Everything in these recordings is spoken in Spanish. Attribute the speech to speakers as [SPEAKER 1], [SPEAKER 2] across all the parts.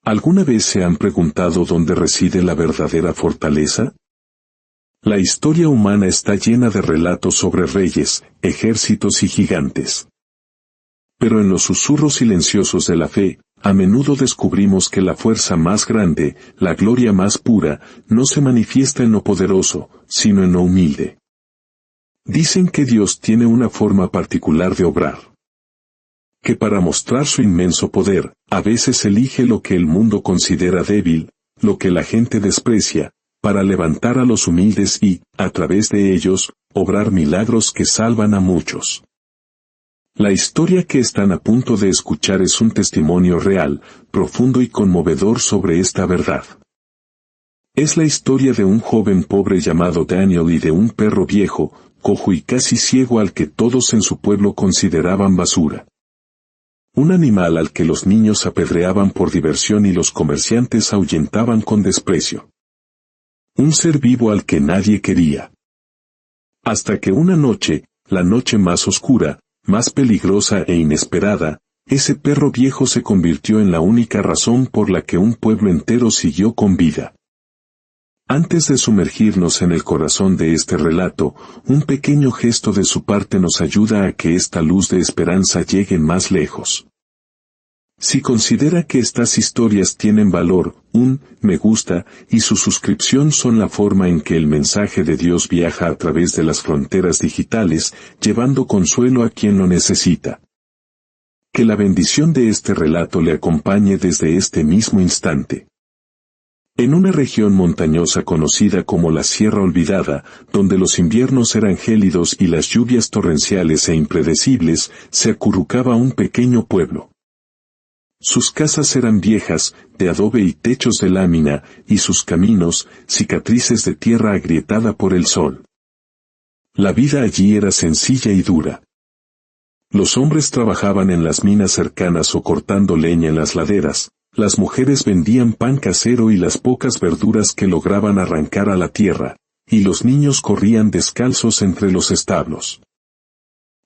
[SPEAKER 1] ¿Alguna vez se han preguntado dónde reside la verdadera fortaleza? La historia humana está llena de relatos sobre reyes, ejércitos y gigantes. Pero en los susurros silenciosos de la fe, a menudo descubrimos que la fuerza más grande, la gloria más pura, no se manifiesta en lo poderoso, sino en lo humilde. Dicen que Dios tiene una forma particular de obrar. Que para mostrar su inmenso poder, a veces elige lo que el mundo considera débil, lo que la gente desprecia, para levantar a los humildes y, a través de ellos, obrar milagros que salvan a muchos. La historia que están a punto de escuchar es un testimonio real, profundo y conmovedor sobre esta verdad. Es la historia de un joven pobre llamado Daniel y de un perro viejo, cojo y casi ciego al que todos en su pueblo consideraban basura. Un animal al que los niños apedreaban por diversión y los comerciantes ahuyentaban con desprecio. Un ser vivo al que nadie quería. Hasta que una noche, la noche más oscura, más peligrosa e inesperada, ese perro viejo se convirtió en la única razón por la que un pueblo entero siguió con vida. Antes de sumergirnos en el corazón de este relato, un pequeño gesto de su parte nos ayuda a que esta luz de esperanza llegue más lejos. Si considera que estas historias tienen valor, un me gusta y su suscripción son la forma en que el mensaje de Dios viaja a través de las fronteras digitales, llevando consuelo a quien lo necesita. Que la bendición de este relato le acompañe desde este mismo instante. En una región montañosa conocida como la Sierra Olvidada, donde los inviernos eran gélidos y las lluvias torrenciales e impredecibles, se acurrucaba un pequeño pueblo. Sus casas eran viejas, de adobe y techos de lámina, y sus caminos, cicatrices de tierra agrietada por el sol. La vida allí era sencilla y dura. Los hombres trabajaban en las minas cercanas o cortando leña en las laderas, las mujeres vendían pan casero y las pocas verduras que lograban arrancar a la tierra, y los niños corrían descalzos entre los establos.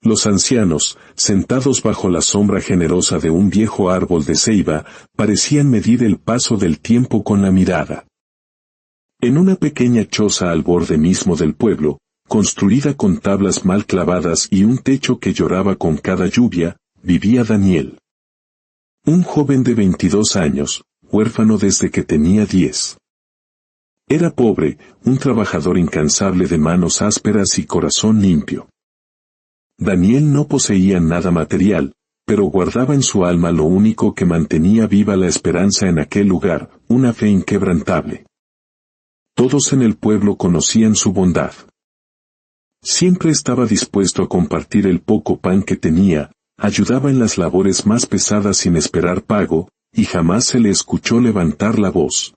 [SPEAKER 1] Los ancianos, sentados bajo la sombra generosa de un viejo árbol de ceiba, parecían medir el paso del tiempo con la mirada. En una pequeña choza al borde mismo del pueblo, construida con tablas mal clavadas y un techo que lloraba con cada lluvia, vivía Daniel. Un joven de 22 años, huérfano desde que tenía 10. Era pobre, un trabajador incansable de manos ásperas y corazón limpio. Daniel no poseía nada material, pero guardaba en su alma lo único que mantenía viva la esperanza en aquel lugar, una fe inquebrantable. Todos en el pueblo conocían su bondad. Siempre estaba dispuesto a compartir el poco pan que tenía, ayudaba en las labores más pesadas sin esperar pago, y jamás se le escuchó levantar la voz.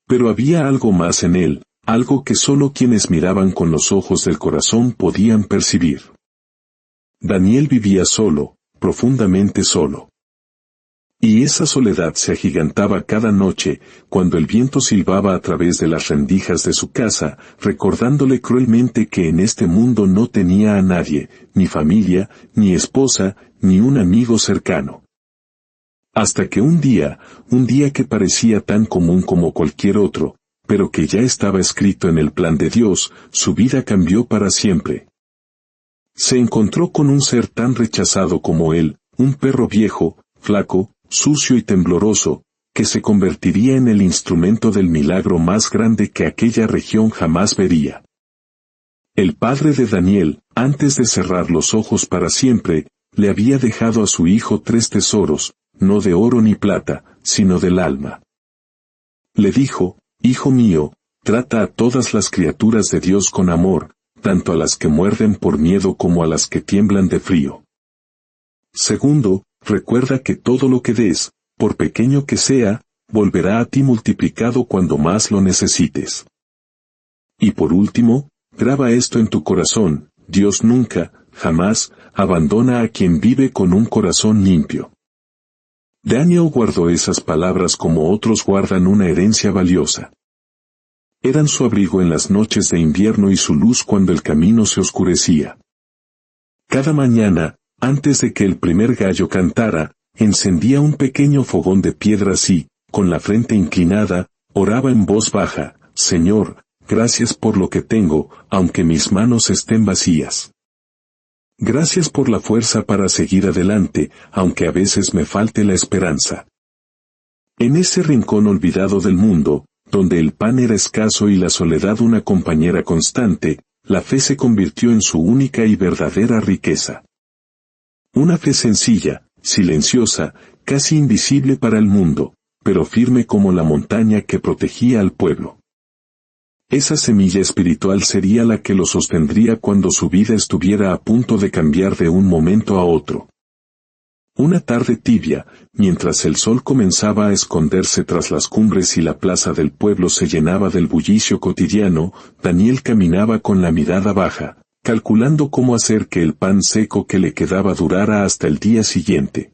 [SPEAKER 1] Pero había algo más en él, algo que solo quienes miraban con los ojos del corazón podían percibir. Daniel vivía solo, profundamente solo. Y esa soledad se agigantaba cada noche, cuando el viento silbaba a través de las rendijas de su casa, recordándole cruelmente que en este mundo no tenía a nadie, ni familia, ni esposa, ni un amigo cercano. Hasta que un día que parecía tan común como cualquier otro, pero que ya estaba escrito en el plan de Dios, su vida cambió para siempre. Se encontró con un ser tan rechazado como él, un perro viejo, flaco, sucio y tembloroso, que se convertiría en el instrumento del milagro más grande que aquella región jamás vería. El padre de Daniel, antes de cerrar los ojos para siempre, le había dejado a su hijo 3 tesoros, no de oro ni plata, sino del alma. Le dijo, «Hijo mío, trata a todas las criaturas de Dios con amor, tanto a las que muerden por miedo como a las que tiemblan de frío. Segundo, recuerda que todo lo que des, por pequeño que sea, volverá a ti multiplicado cuando más lo necesites. Y por último, graba esto en tu corazón, Dios nunca, jamás, abandona a quien vive con un corazón limpio». Daniel guardó esas palabras como otros guardan una herencia valiosa. Eran su abrigo en las noches de invierno y su luz cuando el camino se oscurecía. Cada mañana, antes de que el primer gallo cantara, encendía un pequeño fogón de piedras y, con la frente inclinada, oraba en voz baja: Señor, gracias por lo que tengo, aunque mis manos estén vacías. Gracias por la fuerza para seguir adelante, aunque a veces me falte la esperanza. En ese rincón olvidado del mundo, donde el pan era escaso y la soledad una compañera constante, la fe se convirtió en su única y verdadera riqueza. Una fe sencilla, silenciosa, casi invisible para el mundo, pero firme como la montaña que protegía al pueblo. Esa semilla espiritual sería la que lo sostendría cuando su vida estuviera a punto de cambiar de un momento a otro. Una tarde tibia, mientras el sol comenzaba a esconderse tras las cumbres y la plaza del pueblo se llenaba del bullicio cotidiano, Daniel caminaba con la mirada baja, calculando cómo hacer que el pan seco que le quedaba durara hasta el día siguiente.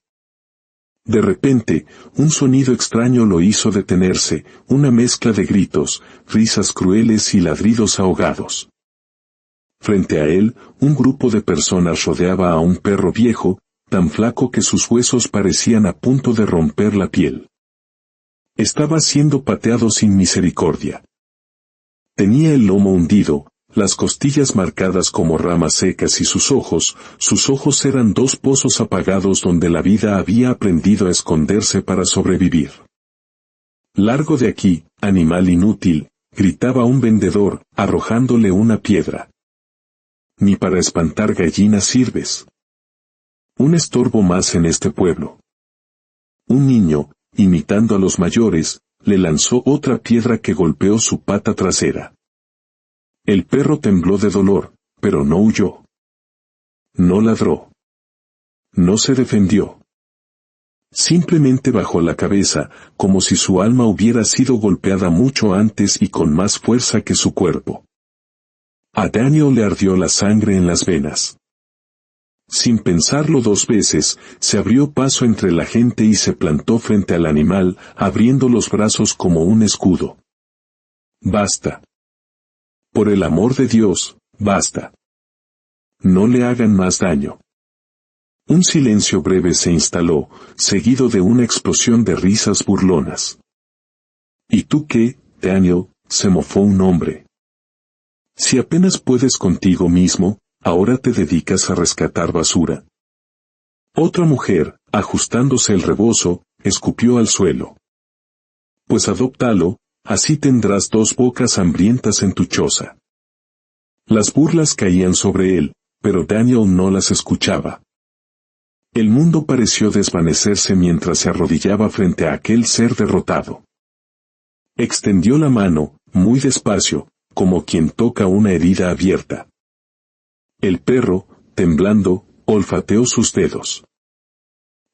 [SPEAKER 1] De repente, un sonido extraño lo hizo detenerse, una mezcla de gritos, risas crueles y ladridos ahogados. Frente a él, un grupo de personas rodeaba a un perro viejo, tan flaco que sus huesos parecían a punto de romper la piel. Estaba siendo pateado sin misericordia. Tenía el lomo hundido, las costillas marcadas como ramas secas y sus ojos eran dos pozos apagados donde la vida había aprendido a esconderse para sobrevivir. «Largo de aquí, animal inútil», gritaba un vendedor, arrojándole una piedra. «Ni para espantar gallinas sirves. Un estorbo más en este pueblo». Un niño, imitando a los mayores, le lanzó otra piedra que golpeó su pata trasera. El perro tembló de dolor, pero no huyó. No ladró. No se defendió. Simplemente bajó la cabeza, como si su alma hubiera sido golpeada mucho antes y con más fuerza que su cuerpo. A Daniel le ardió la sangre en las venas. Sin pensarlo dos veces, se abrió paso entre la gente y se plantó frente al animal, abriendo los brazos como un escudo. «Basta. Por el amor de Dios, basta. No le hagan más daño». Un silencio breve se instaló, seguido de una explosión de risas burlonas. «¿Y tú qué, Daniel?», se mofó un hombre. «Si apenas puedes contigo mismo, ¿ahora te dedicas a rescatar basura?». Otra mujer, ajustándose el rebozo, escupió al suelo. «Pues adóptalo, así tendrás dos bocas hambrientas en tu choza». Las burlas caían sobre él, pero Daniel no las escuchaba. El mundo pareció desvanecerse mientras se arrodillaba frente a aquel ser derrotado. Extendió la mano, muy despacio, como quien toca una herida abierta. El perro, temblando, olfateó sus dedos.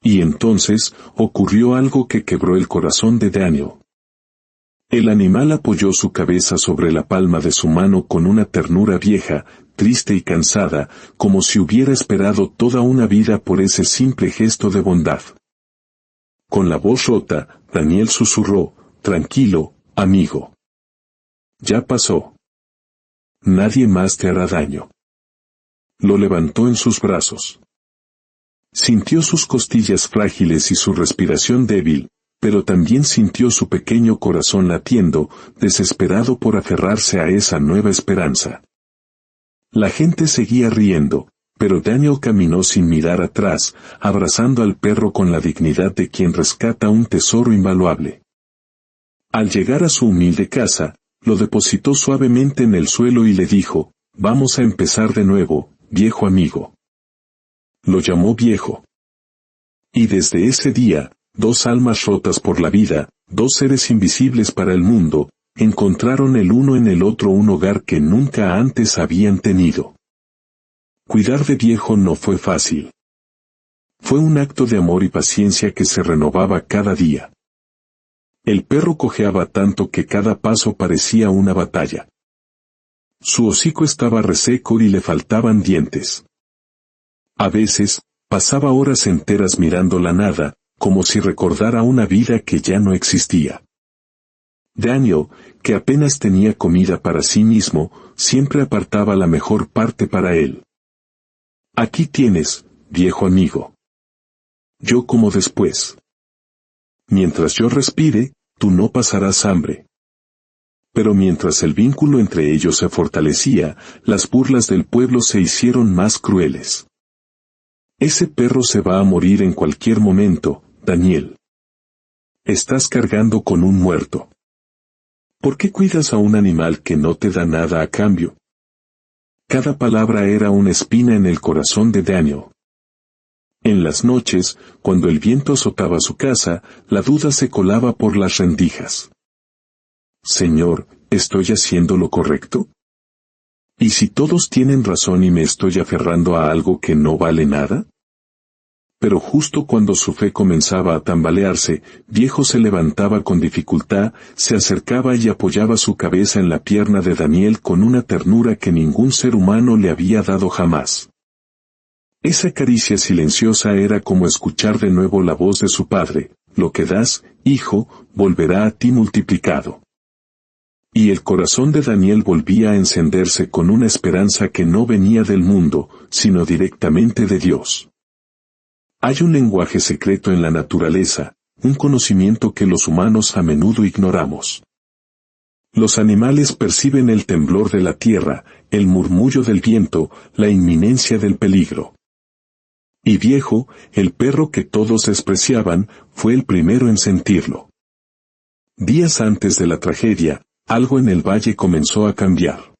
[SPEAKER 1] Y entonces, ocurrió algo que quebró el corazón de Daniel. El animal apoyó su cabeza sobre la palma de su mano con una ternura vieja, triste y cansada, como si hubiera esperado toda una vida por ese simple gesto de bondad. Con la voz rota, Daniel susurró: «Tranquilo, amigo. Ya pasó. Nadie más te hará daño». Lo levantó en sus brazos. Sintió sus costillas frágiles y su respiración débil, pero también sintió su pequeño corazón latiendo, desesperado por aferrarse a esa nueva esperanza. La gente seguía riendo, pero Daniel caminó sin mirar atrás, abrazando al perro con la dignidad de quien rescata un tesoro invaluable. Al llegar a su humilde casa, lo depositó suavemente en el suelo y le dijo: «Vamos a empezar de nuevo, viejo amigo». Lo llamó viejo. Y desde ese día, dos almas rotas por la vida, dos seres invisibles para el mundo, encontraron el uno en el otro un hogar que nunca antes habían tenido. Cuidar de viejo no fue fácil. Fue un acto de amor y paciencia que se renovaba cada día. El perro cojeaba tanto que cada paso parecía una batalla. Su hocico estaba reseco y le faltaban dientes. A veces, pasaba horas enteras mirando la nada, como si recordara una vida que ya no existía. Daniel, que apenas tenía comida para sí mismo, siempre apartaba la mejor parte para él. «Aquí tienes, viejo amigo». yo como después. Mientras yo respire, tú no pasarás hambre. Pero mientras el vínculo entre ellos se fortalecía, las burlas del pueblo se hicieron más crueles. Ese perro se va a morir en cualquier momento, Daniel. Estás cargando con un muerto. ¿Por qué cuidas a un animal que no te da nada a cambio? Cada palabra era una espina en el corazón de Daniel. En las noches, cuando el viento azotaba su casa, la duda se colaba por las rendijas. Señor, ¿estoy haciendo lo correcto? ¿Y si todos tienen razón y me estoy aferrando a algo que no vale nada? Pero justo cuando su fe comenzaba a tambalearse, Viejo se levantaba con dificultad, se acercaba y apoyaba su cabeza en la pierna de Daniel con una ternura que ningún ser humano le había dado jamás. Esa caricia silenciosa era como escuchar de nuevo la voz de su padre: lo que das, hijo, volverá a ti multiplicado. Y el corazón de Daniel volvía a encenderse con una esperanza que no venía del mundo, sino directamente de Dios. Hay un lenguaje secreto en la naturaleza, un conocimiento que los humanos a menudo ignoramos. Los animales perciben el temblor de la tierra, el murmullo del viento, la inminencia del peligro. Y Viejo, el perro que todos despreciaban, fue el primero en sentirlo. Días antes de la tragedia, algo en el valle comenzó a cambiar.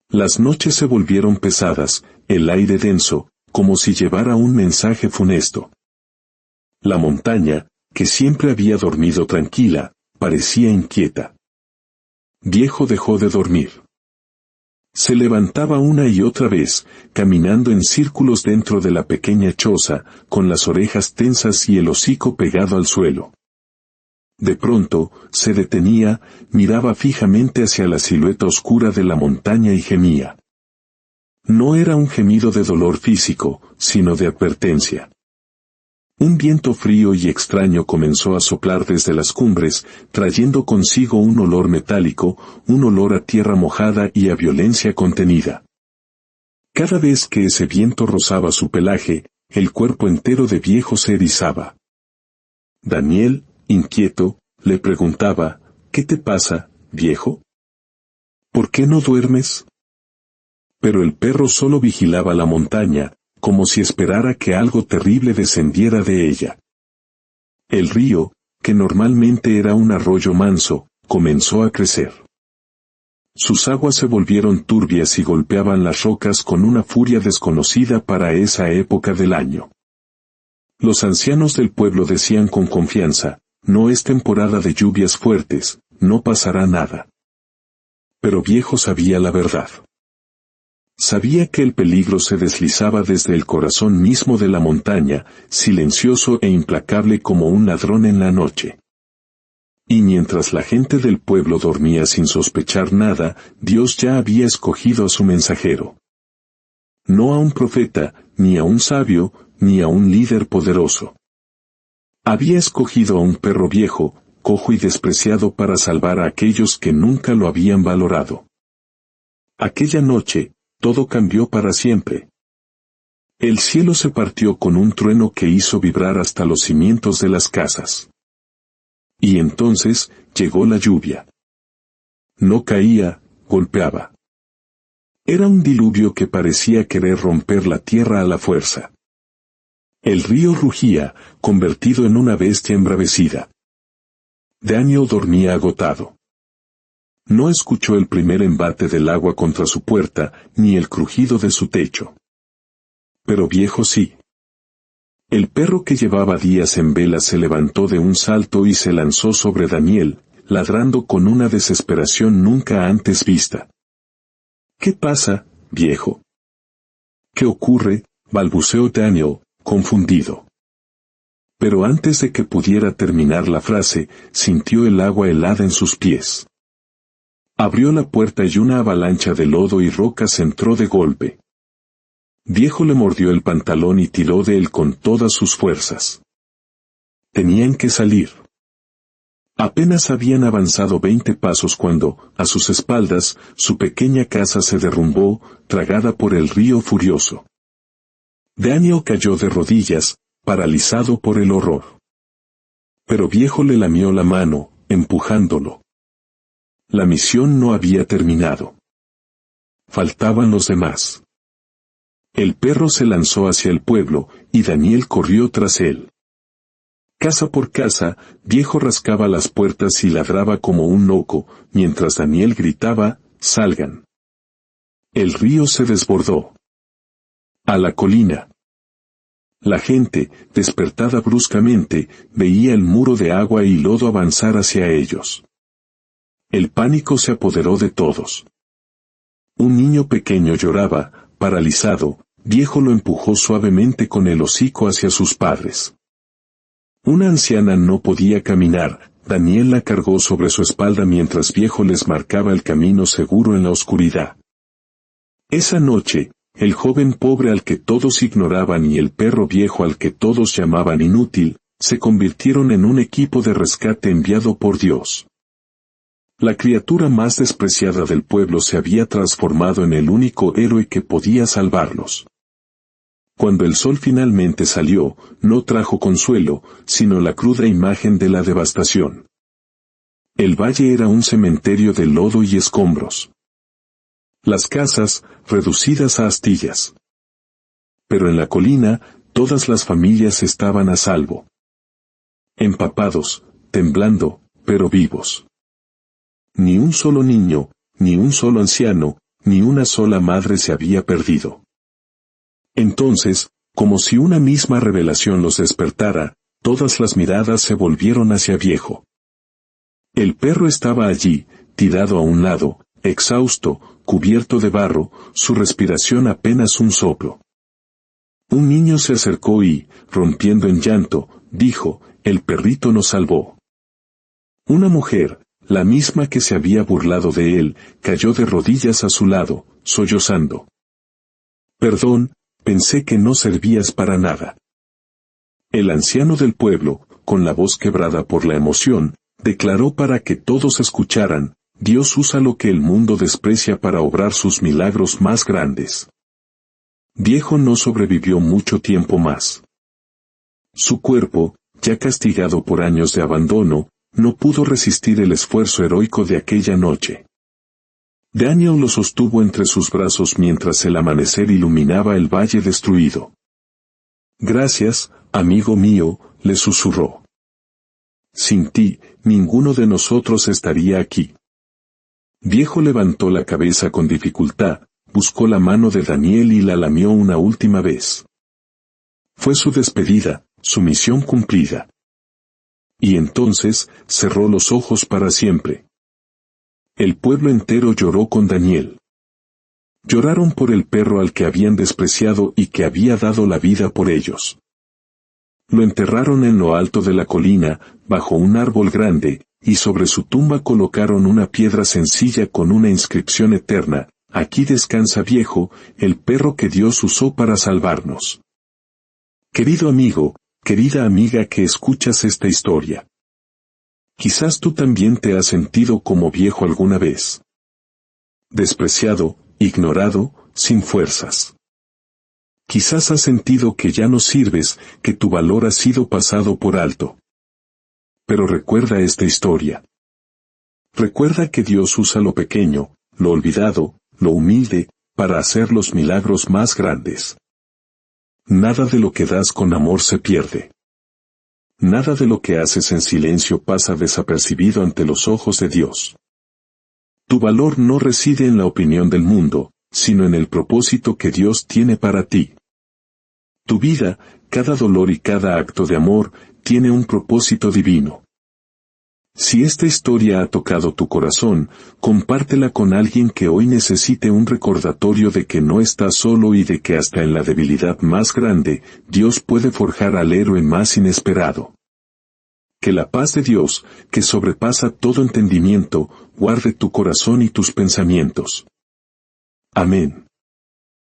[SPEAKER 1] Las noches se volvieron pesadas, el aire denso, como si llevara un mensaje funesto. La montaña, que siempre había dormido tranquila, parecía inquieta. Viejo dejó de dormir. Se levantaba una y otra vez, caminando en círculos dentro de la pequeña choza, con las orejas tensas y el hocico pegado al suelo. De pronto, se detenía, miraba fijamente hacia la silueta oscura de la montaña y gemía. No era un gemido de dolor físico, sino de advertencia. Un viento frío y extraño comenzó a soplar desde las cumbres, trayendo consigo un olor metálico, un olor a tierra mojada y a violencia contenida. Cada vez que ese viento rozaba su pelaje, el cuerpo entero de Viejo se erizaba. Daniel, inquieto, le preguntaba: ¿qué te pasa, Viejo? ¿Por qué no duermes? Pero el perro solo vigilaba la montaña, como si esperara que algo terrible descendiera de ella. El río, que normalmente era un arroyo manso, comenzó a crecer. Sus aguas se volvieron turbias y golpeaban las rocas con una furia desconocida para esa época del año. Los ancianos del pueblo decían con confianza: no es temporada de lluvias fuertes, no pasará nada. Pero Viejo sabía la verdad. Sabía que el peligro se deslizaba desde el corazón mismo de la montaña, silencioso e implacable como un ladrón en la noche. Y mientras la gente del pueblo dormía sin sospechar nada, Dios ya había escogido a su mensajero. No a un profeta, ni a un sabio, ni a un líder poderoso. Había escogido a un perro viejo, cojo y despreciado para salvar a aquellos que nunca lo habían valorado. Aquella noche, todo cambió para siempre. El cielo se partió con un trueno que hizo vibrar hasta los cimientos de las casas. Y entonces, llegó la lluvia. No caía, golpeaba. Era un diluvio que parecía querer romper la tierra a la fuerza. El río rugía, convertido en una bestia embravecida. Daniel dormía agotado. No escuchó el primer embate del agua contra su puerta, ni el crujido de su techo. Pero Viejo sí. El perro que llevaba días en vela se levantó de un salto y se lanzó sobre Daniel, ladrando con una desesperación nunca antes vista. ¿Qué pasa, Viejo? ¿Qué ocurre?, balbuceó Daniel, confundido. Pero antes de que pudiera terminar la frase, sintió el agua helada en sus pies. Abrió la puerta y una avalancha de lodo y rocas entró de golpe. Viejo le mordió el pantalón y tiró de él con todas sus fuerzas. Tenían que salir. Apenas habían avanzado 20 pasos cuando, a sus espaldas, su pequeña casa se derrumbó, tragada por el río furioso. Daniel cayó de rodillas, paralizado por el horror. Pero Viejo le lamió la mano, empujándolo. La misión no había terminado. Faltaban los demás. El perro se lanzó hacia el pueblo, y Daniel corrió tras él. Casa por casa, Viejo rascaba las puertas y ladraba como un loco, mientras Daniel gritaba, «¡Salgan!». El río se desbordó. A la colina. La gente, despertada bruscamente, veía el muro de agua y lodo avanzar hacia ellos. El pánico se apoderó de todos. Un niño pequeño lloraba, paralizado. Viejo lo empujó suavemente con el hocico hacia sus padres. Una anciana no podía caminar. Daniel la cargó sobre su espalda mientras Viejo les marcaba el camino seguro en la oscuridad. Esa noche, el joven pobre al que todos ignoraban y el perro viejo al que todos llamaban inútil, se convirtieron en un equipo de rescate enviado por Dios. La criatura más despreciada del pueblo se había transformado en el único héroe que podía salvarlos. Cuando el sol finalmente salió, no trajo consuelo, sino la cruda imagen de la devastación. El valle era un cementerio de lodo y escombros. Las casas, reducidas a astillas. Pero en la colina, todas las familias estaban a salvo. Empapados, temblando, pero vivos. Ni un solo niño, ni un solo anciano, ni una sola madre se había perdido. Entonces, como si una misma revelación los despertara, todas las miradas se volvieron hacia Viejo. El perro estaba allí, tirado a un lado, exhausto, cubierto de barro, su respiración apenas un soplo. Un niño se acercó y, rompiendo en llanto, dijo, «El perrito nos salvó». Una mujer, la misma que se había burlado de él, cayó de rodillas a su lado, sollozando. «Perdón, pensé que no servías para nada». El anciano del pueblo, con la voz quebrada por la emoción, declaró para que todos escucharan, «Dios usa lo que el mundo desprecia para obrar sus milagros más grandes». Viejo no sobrevivió mucho tiempo más. Su cuerpo, ya castigado por años de abandono, no pudo resistir el esfuerzo heroico de aquella noche. Daniel lo sostuvo entre sus brazos mientras el amanecer iluminaba el valle destruido. «Gracias, amigo mío», le susurró. «Sin ti, ninguno de nosotros estaría aquí». Viejo levantó la cabeza con dificultad, buscó la mano de Daniel y la lamió una última vez. Fue su despedida, su misión cumplida. Y entonces, cerró los ojos para siempre. El pueblo entero lloró con Daniel. Lloraron por el perro al que habían despreciado y que había dado la vida por ellos. Lo enterraron en lo alto de la colina, bajo un árbol grande, y sobre su tumba colocaron una piedra sencilla con una inscripción eterna: «Aquí descansa Viejo, el perro que Dios usó para salvarnos». Querido amigo, querida amiga que escuchas esta historia. Quizás tú también te has sentido como Viejo alguna vez. Despreciado, ignorado, sin fuerzas. Quizás has sentido que ya no sirves, que tu valor ha sido pasado por alto. Pero recuerda esta historia. Recuerda que Dios usa lo pequeño, lo olvidado, lo humilde, para hacer los milagros más grandes. Nada de lo que das con amor se pierde. Nada de lo que haces en silencio pasa desapercibido ante los ojos de Dios. Tu valor no reside en la opinión del mundo, sino en el propósito que Dios tiene para ti. Tu vida, cada dolor y cada acto de amor, tiene un propósito divino. Si esta historia ha tocado tu corazón, compártela con alguien que hoy necesite un recordatorio de que no estás solo y de que hasta en la debilidad más grande, Dios puede forjar al héroe más inesperado. Que la paz de Dios, que sobrepasa todo entendimiento, guarde tu corazón y tus pensamientos. Amén.